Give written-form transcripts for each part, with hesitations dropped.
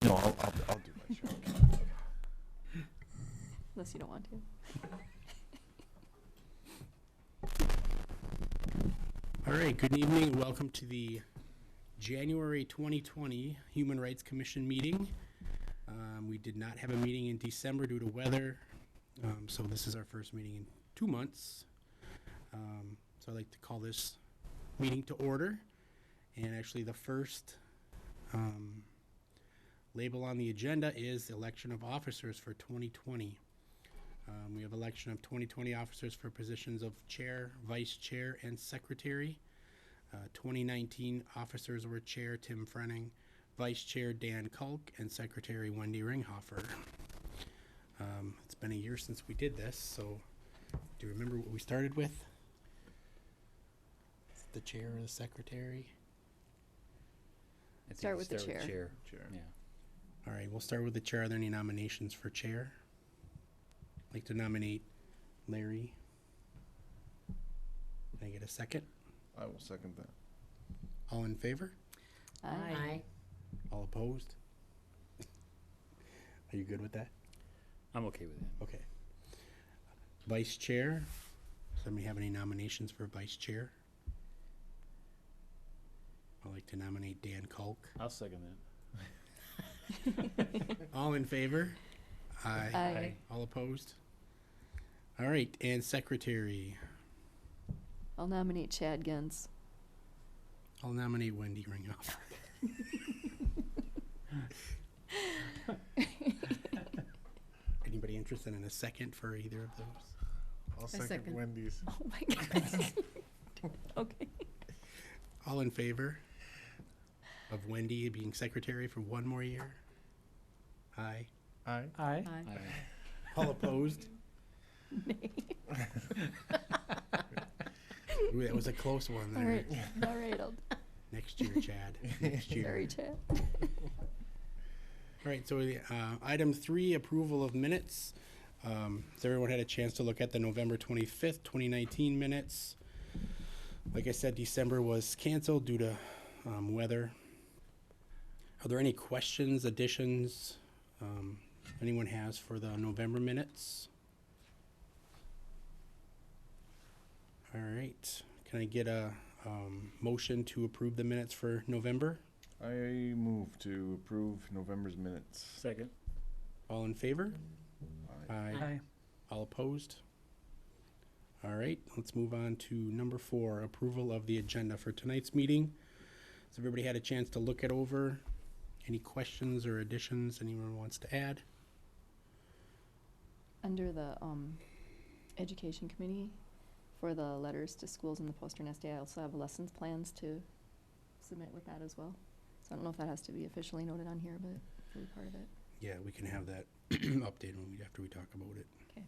No, I'll do my show. Unless you don't want to. All right, good evening and welcome to the January 2020 Human Rights Commission meeting. We did not have a meeting in December due to weather, so this is our first meeting in 2 months. So I'd like to call this meeting to order. And actually the first label on the agenda is election of officers for 2020. We have election of 2020 officers for positions of chair, vice chair, and secretary. 2019 officers were chair Tim Frenning, vice chair Dan Kulk, and secretary Wendy Ringhofer. It's been a year since we did this, so do you remember what we started with? The chair or the secretary? I think Start you with the chair. Chair. Yeah. All right, we'll start with the chair. Are there any nominations for chair? I'd like to nominate Larry. Can I get a second? I will second that. All in favor? Aye. All opposed? Are you good with that? I'm okay with that. Okay. Vice chair. Somebody have any nominations for vice chair? I'd like to nominate Dan Kulk. I'll second All in favor? Aye. Aye. All opposed? All right, and secretary. I'll nominate Chad Gens. I'll nominate Wendy Ringhoff. Anybody interested in a second for either of those? I'll second. second Wendy's. Oh my God. Okay. All in favor of Wendy being secretary for one more year? Aye. Aye. Aye. that. All opposed? Nay. Ooh, that was a close one All there. right. All right. Next year, Chad. Next year. Sorry, Chad. All right, so item 3, approval of minutes. Has everyone had a chance to look at the November 25th, 2019 minutes? Like I said, December was canceled due to weather. Are there any questions, additions anyone has for the November minutes? All right, can I get a motion to approve the minutes for November? I move to approve November's minutes. Second. All in favor? Aye. Aye. All opposed? All right, let's move on to number 4, approval of the agenda for tonight's meeting. Has everybody had a chance to look it over? Any questions or additions anyone wants to add? Under the education committee, for the letters to schools in the Postern SD, I also have lessons plans to submit with that as well. So I don't know if that has to be officially noted on here, but it'll be part of it. Yeah, we can have that updated after we talk about it. Okay.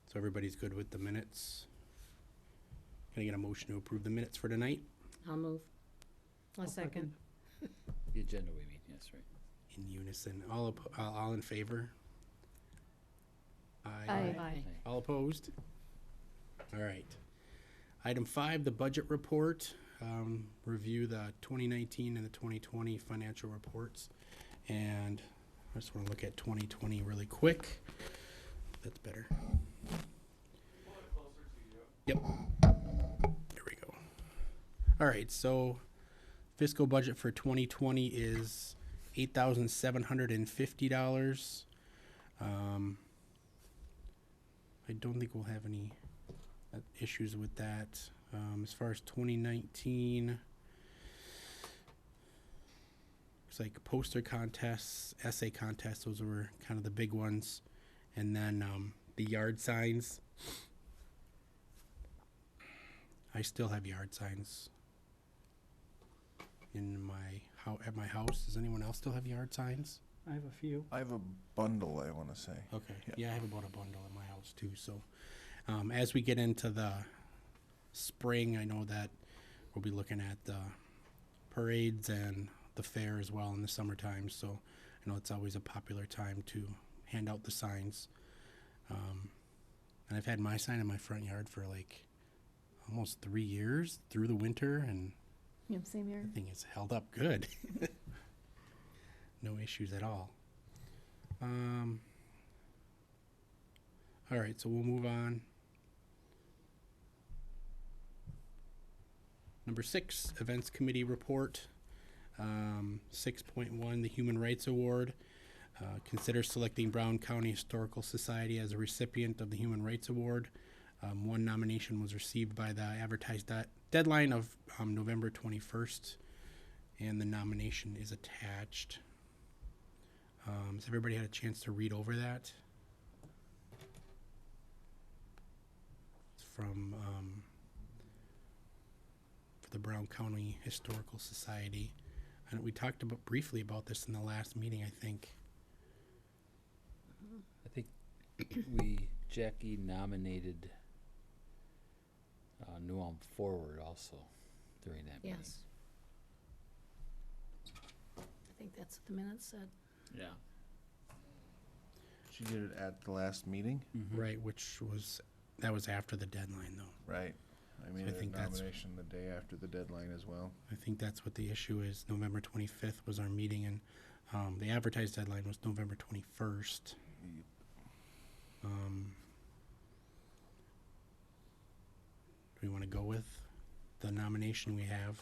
So everybody's good with the minutes? Can I get a motion to approve the minutes for tonight? I'll move. I'll second. The agenda we mean, yes, right. In unison, all in favor? Aye. Aye. All opposed? All right. Item 5, the budget report. Review the 2019 and the 2020 financial reports. And I just want to look at 2020 really quick. That's better. Yep. There we go. All right, so fiscal budget for 2020 is $8,750. I don't think we'll have any issues with that. As far as 2019, looks like poster contests, essay contests, those were kind of the big ones. And then the yard signs. I still have yard signs in at my house. Does anyone else still have yard signs? I have a few. I have a bundle, I want to say. Okay. Yeah. Yeah, I have about a bundle in my house too. So as we get into the spring, I know that we'll be looking at the parades and the fair as well in the summertime. So I know it's always a popular time to hand out the signs. And I've had my sign in my front yard for like almost 3 years through the winter, and Yep, same here. I think it's held up good. No issues at all. All right, so we'll move on. Number 6, Events Committee Report. 6.1, the Human Rights Award. Consider selecting Brown County Historical Society as a recipient of the Human Rights Award. One nomination was received by the advertised deadline of November 21st, and the nomination is attached. Has everybody had a chance to read over that? It's from for the Brown County Historical Society. And we talked briefly about this in the last meeting, I think. I think Jackie nominated New Ulm Forward also during that meeting. Yes. I think that's what the minutes said. Yeah. She did it at the last meeting? Right, that was after the deadline, though. Right. I made I think a that's- nomination the day after the deadline as well. I think that's what the issue is. November 25th was our meeting, and the advertised deadline was November 21st. Do we want to go with the nomination we have,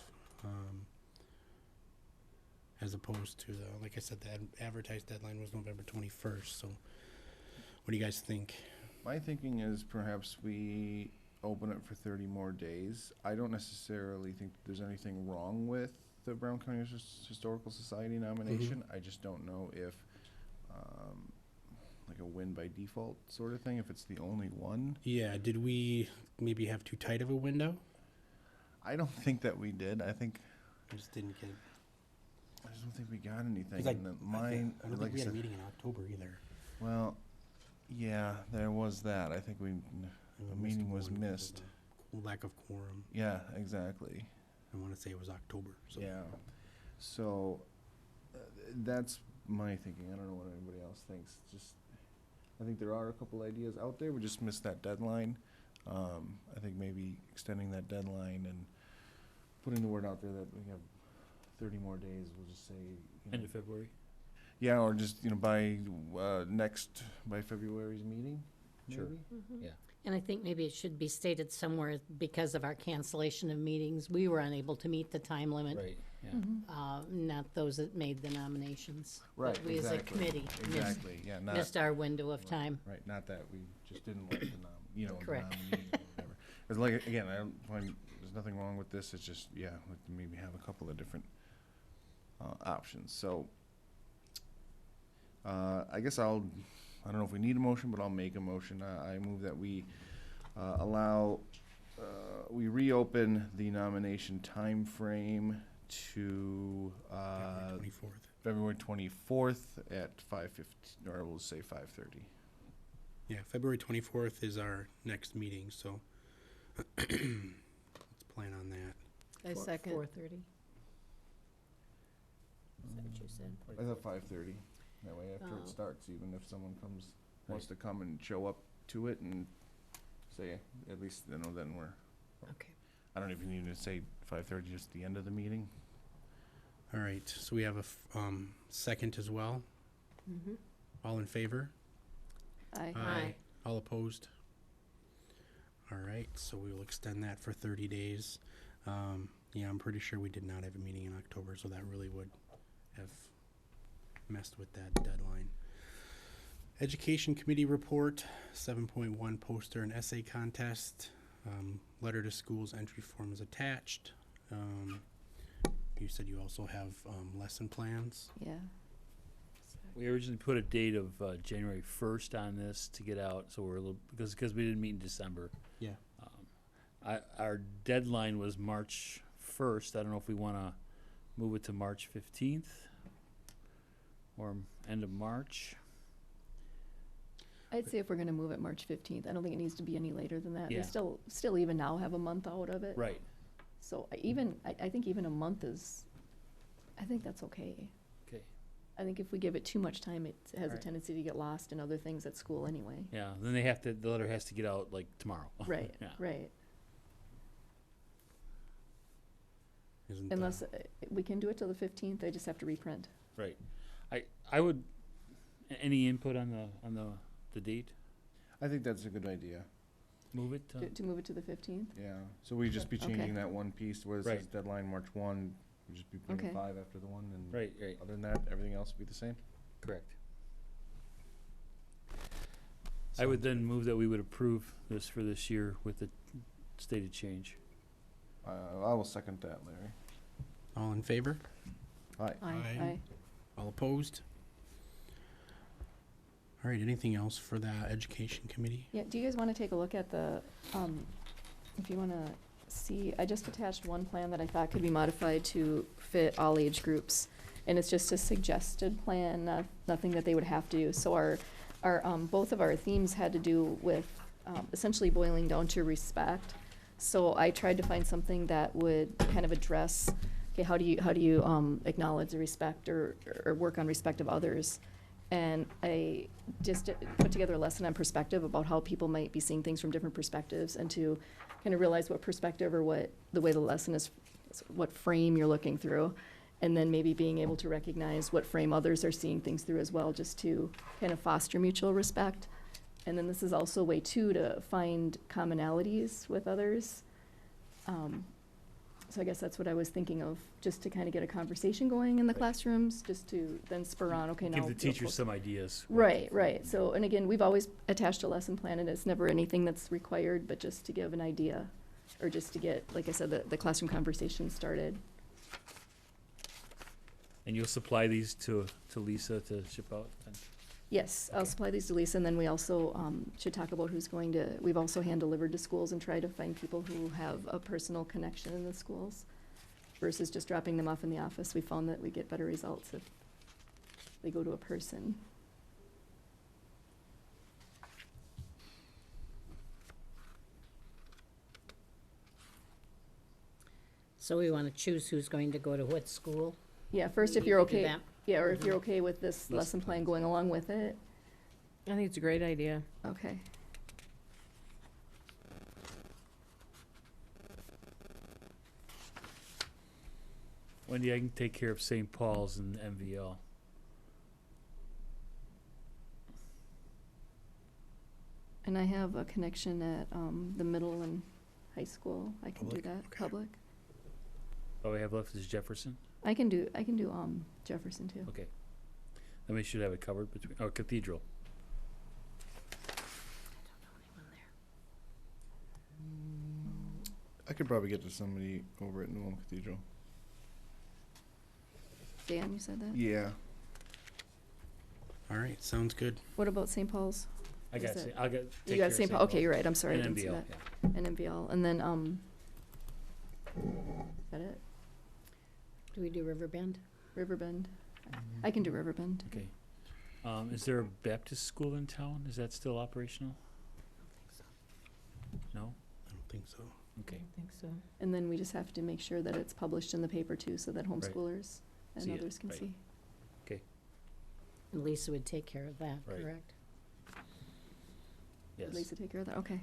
as opposed to like I said, the advertised deadline was November 21st. So, what do you guys think? My thinking is perhaps we open it for 30 more days. I don't necessarily think there's anything wrong with the Brown County Historical Society nomination. I just don't know if, like a win by default sort of thing, if it's the only one. Yeah, did we maybe have too tight of a window? I don't think that we did. I just don't don't think we got anything. think And then mine, I don't like think I we had a said, meeting in October either. well, yeah, there was that. I think the meeting was missed. Lack of quorum. Yeah, exactly. I want to say it was October. So. Yeah. So that's my thinking. I don't know what anybody else thinks. I think there are a couple ideas out there. We just missed that deadline. I think maybe extending that deadline and putting the word out there that we have 30 more days. We'll just say End of February. yeah, or just by by February's meeting. Sure. Maybe? Yeah. And I think maybe it should be stated somewhere, because of our cancellation of meetings, we were unable to meet the time limit. Right. Yeah. Not those that made the nominations. Right. But we as a exactly. committee Exactly. Yeah. Not missed our window of time. Right, not that we just didn't like the the Correct. nominee or whatever. 'Cause like, again, I don't find, there's nothing wrong with this, it's just, yeah, like maybe have a couple of different, options, so, I guess I don't know if we need a motion, but I'll make a motion, I move that we, we reopen the nomination timeframe to, February 24th. February 24th at 5:15, or we'll say 5:30. Yeah, February 24th is our next meeting, so let's plan on that. I second. 4:30. Is that what you said? I thought 5:30. That way, after Oh. it starts, even if someone wants to come and show up to it and say, at least then we're. Okay. I don't even need to say 5:30, just the end of the meeting. All right, so we have a second as well. Mm-hmm. All in favor? Aye. Aye. All opposed? All right, so we will extend that for 30 days. Yeah, I'm pretty sure we did not have a meeting in October, so that really would have messed with that deadline. Education Committee Report, 7.1 poster and essay contest. Letter to schools entry form is attached. You said you also have lesson plans. Yeah. We originally put a date of January 1st on this to get out, so we're a little, because we didn't meet in December. Yeah. Our deadline was March 1st. I don't know if we want to move it to March 15th or end of March. I'd say if we're gonna move it March 15th, I don't think it needs to be any later than that. Yeah. We still even now have a month out of it. Right. So I think even a month I think that's okay. Okay. I think if we give it too much time, it has a Right. tendency to get lost in other things at school anyway. Yeah. Then the letter has to get out like tomorrow. Right, Yeah. right. Isn't Unless, we can do it till the 15th, I just have to reprint. Right. I would, any input on the date? I think that's a good idea. Move it To move it to the 15th? Yeah, so we'd just be Okay. changing that one piece where it Right. says deadline March 1, we'd just be putting a Okay. 5 after the 1, and right, other than that, everything else would be the same. correct. I would then move that we would approve this for this year with the stated change. I will second that, Larry. All in favor? Aye. Aye. Aye. All opposed? All right, anything else for the education committee? Yeah, do you guys want to take a look at the, if you want to see, I just attached one plan that I thought could be modified to fit all age groups. And it's just a suggested plan, nothing that they would have to do. So both of our themes had to do with essentially boiling down to respect. So I tried to find something that would kind of address, okay, how do you acknowledge the respect or work on respect of others? And I just put together a lesson on perspective about how people might be seeing things from different perspectives, and to kind of realize what perspective or what the way the lesson is, what frame you're looking through. And then maybe being able to recognize what frame others are seeing things through as well, just to kind of foster mutual respect. And then this is also a way too to find commonalities with others. So I guess that's what I was thinking of, just to kind of get a conversation going in the Right. classrooms, just to then spur on, okay, now. Give the feel teachers close. some ideas. Right, right. So, and again, we've always attached a lesson plan, and it's never anything that's required, but just to give an idea, or just to get, like I said, the classroom conversation started. And you'll supply these to Lisa to ship out then? Yes, I'll Okay. supply these to Lisa, and then we also should talk about who's going to, we've also hand-delivered to schools and try to find people who have a personal connection in the schools versus just dropping them off in the office. We found that we get better results if they go to a person. So we want to choose who's going to go to what school? Yeah, first, We if you're need to do okay, that. yeah, or if you're okay with this Lesson lesson plan plans. going along with it, I think it's a great idea. okay. Wendy, I can take care of St. Paul's and MVL. And I have a connection at the middle and high school. I can do Public, that, okay. public. All we have left is Jefferson? I can do Jefferson too. Okay. Then we should have it covered between, oh, Cathedral. I could probably get to somebody over at New Ulm Cathedral. Dan, you said that? Yeah. All right, sounds good. What about St. Paul's? I Is got, that- I'll get, You take care got of St. Paul, okay, you're right, I'm sorry, I And didn't see MVL, that. yeah. And MVL, and then, is that it? Do we do Riverbend? Riverbend? I can do Riverbend. Okay. Is there a Baptist school in town? Is that still operational? No? I don't think so. Okay. I think so. And then we just have to make sure that it's published in the paper too, so that homeschoolers and See it, others can right. see. And Lisa would take care of that, Right. correct? Yes. Did Lisa take care of that? Okay.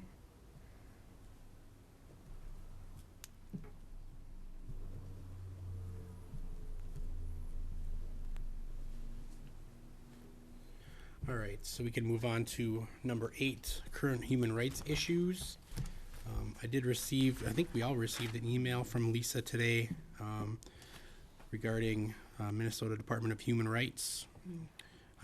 All right, so we can move on to number 8, current human rights issues. I did receive, I think we all received an email from Lisa today regarding Minnesota Department of Human Rights.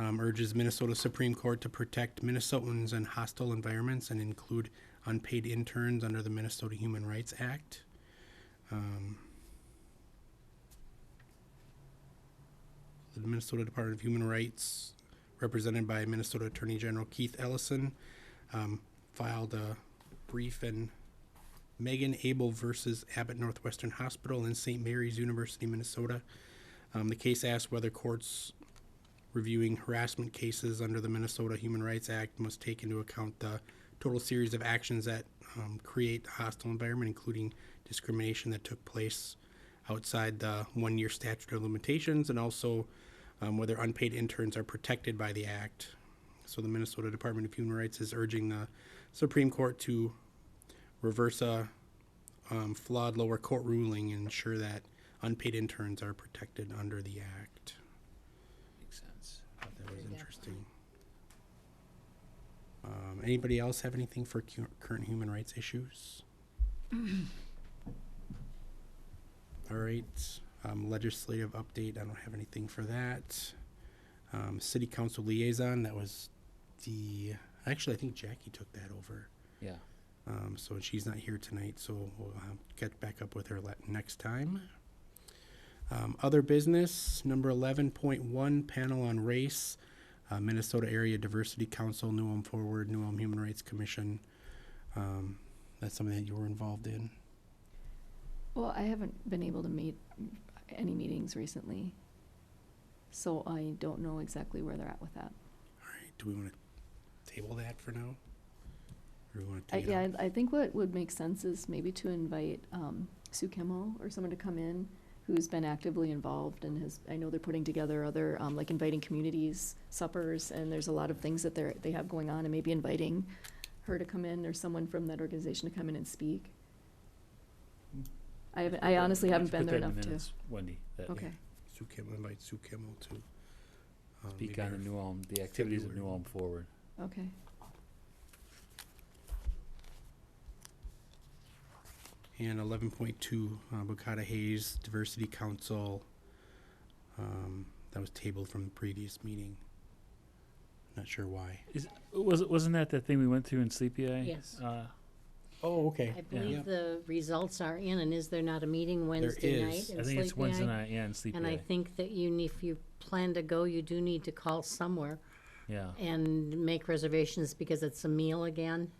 Urges Minnesota Supreme Court to protect Minnesotans in hostile environments and include unpaid interns under the Minnesota Human Rights Act. The Minnesota Department of Human Rights, represented by Minnesota Attorney General Keith Ellison, filed a brief in Megan Abel versus Abbott Northwestern Hospital in St. Mary's University, Minnesota. The case asked whether courts reviewing harassment cases under the Minnesota Human Rights Act must take into account the total series of actions that create a hostile environment, including discrimination that took place outside the 1-year statute of limitations, and also whether unpaid interns are protected by the act. So the Minnesota Department of Human Rights is urging the Supreme Court to reverse a flawed lower court ruling and ensure that unpaid interns are protected under the act. Makes sense. Anybody else have anything for current human rights issues? All right, legislative update, I don't have anything for that. City council liaison, that was actually, I think Jackie took that over. Yeah. So she's not here tonight, so we'll get back up with her next time. Other business, number 11.1, panel on race, Minnesota Area Diversity Council, New Ulm Forward, New Ulm Human Rights Commission. That's something that you were involved in. Well, I haven't been able to meet any meetings recently, so I don't know exactly where they're at with that. All right, do we want to table that for now? Or we want to take it Yeah, up? I think what would make sense is maybe to invite Sue Kimmel or someone to come in who's been actively involved and I know they're putting together other, like inviting communities, suppers, and there's a lot of things that they have going on, and maybe inviting her to come in or someone from that organization to come in and speak. I honestly haven't been there enough to. Wendy, that Okay, Invite Sue Kimmel to speak maybe on our the New Ulm, the activities of New February. Ulm Forward. okay. And 11.2, Bocata Hayes Diversity Council, that was tabled from the previous meeting. Not sure why. Wasn't that the thing we went through in Sleepy Eye? Yes. Oh, okay. I believe the results are in, and is there not a meeting Wednesday night is. in I think it's Sleepy Wednesday Eye? night, yeah, in Sleepy And I Eye. think that if you plan to go, you do need to call somewhere Yeah. and make reservations because it's a meal again.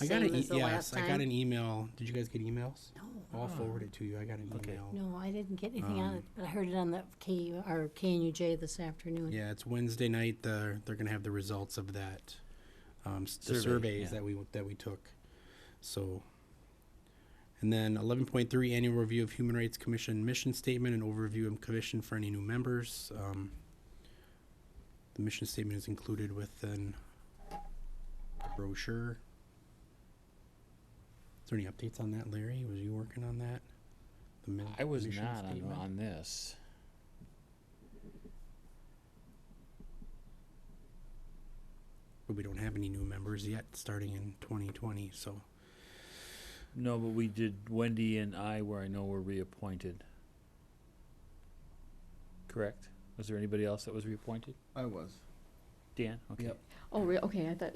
I got same as the yes, last I got time. an email. Did you guys get emails? No. I'll forward it to you. I got an Okay. email. No, I didn't get anything on it, but I heard it on the KNUJ this afternoon. Yeah, it's Wednesday night. They're gonna have the results of that, the Survey, surveys yeah. that we took. So, and then 11.3 annual review of Human Rights Commission mission statement and overview of commission for any new members. The mission statement is included within the brochure. Is there any updates on that, Larry? Was you working on that? I was mission not statement? on this. But we don't have any new members yet, starting in 2020, so. No, but we did, Wendy and I, where I know were reappointed. Correct? Was there anybody else that was reappointed? I was. Dan? Okay. Yep. Oh, okay, I thought,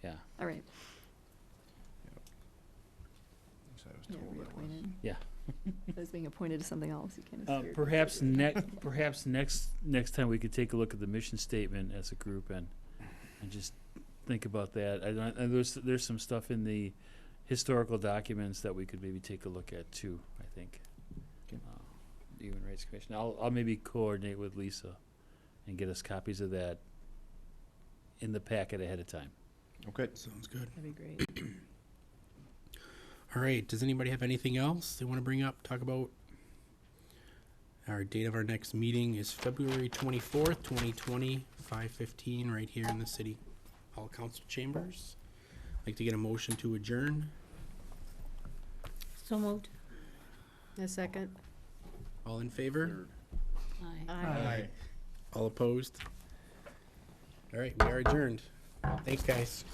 Yeah. all right, So I was yeah, told I was. reappointed. Yeah. I was being appointed to something else, you kind of. Perhaps next time we could take a look at the mission statement as a group and just think about that. There's some stuff in the historical documents that we could maybe take a look at too, I think. Okay. The Human Rights Commission. I'll maybe coordinate with Lisa and get us copies of that in the packet ahead of time. Okay. Sounds good. That'd be great. All right, does anybody have anything else they want to bring up, talk about? Our date of our next meeting is February 24th, 2020, 5:15, right here in the City Hall Council Chambers. I'd like to get a motion to adjourn. So moved. A second. All in favor? Aye. Aye. All opposed? All right, we are adjourned. Thanks, guys.